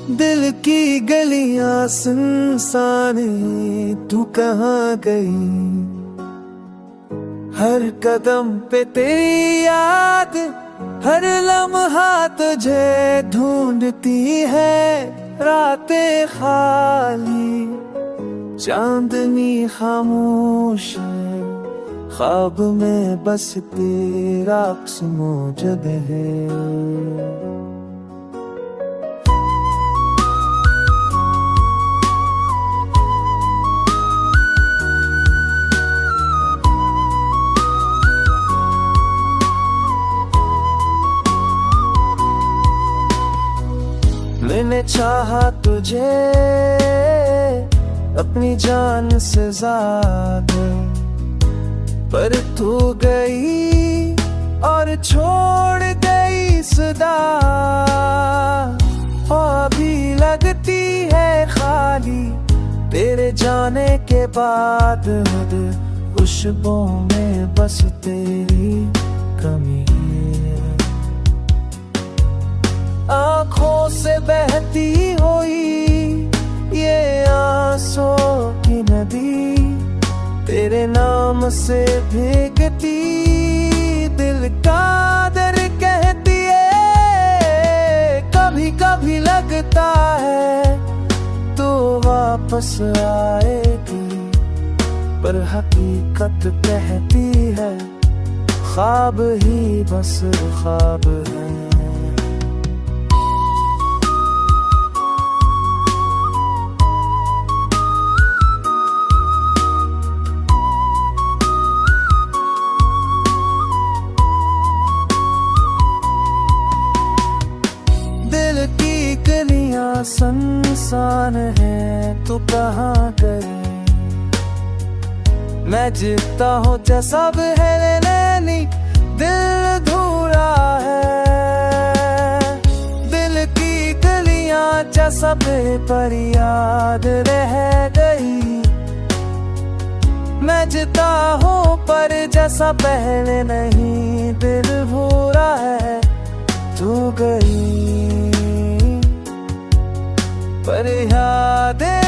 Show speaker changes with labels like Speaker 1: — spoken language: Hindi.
Speaker 1: दिल की गलियां सुनसान हैं, तू कहाँ गई। हर कदम पे तेरी याद, हर लम्हा तुझे ढूंढती है। रातें खाली, चांदनी खामोश है, ख्वाब में बस तेरा अक्स मौजूद है। मैंने चाहा तुझे अपनी जान से ज्यादा, पर तू गई और छोड़ गई सदा। अभी लगती है खाली तेरे जाने के बाद, हद खुशबू में बस तेरी कमी है। आँखों से बहती हुई ये आंसुओं की नदी, तेरे नाम से भीगती दिल का दर कहती है। कभी कभी लगता है तू वापस आएगी, पर हकीकत कहती है ख्वाब ही बस ख्वाब है। गलियां सुनसान है, तू कहाँ गई। मैं जीता हूँ जैसा है नैनी, दिल अधूरा है। दिल की गलियां जैसा पर याद रह गई। मैं जीता हूँ पर जैसा पहले नहीं, दिल भूरा है तू गई, पर यादें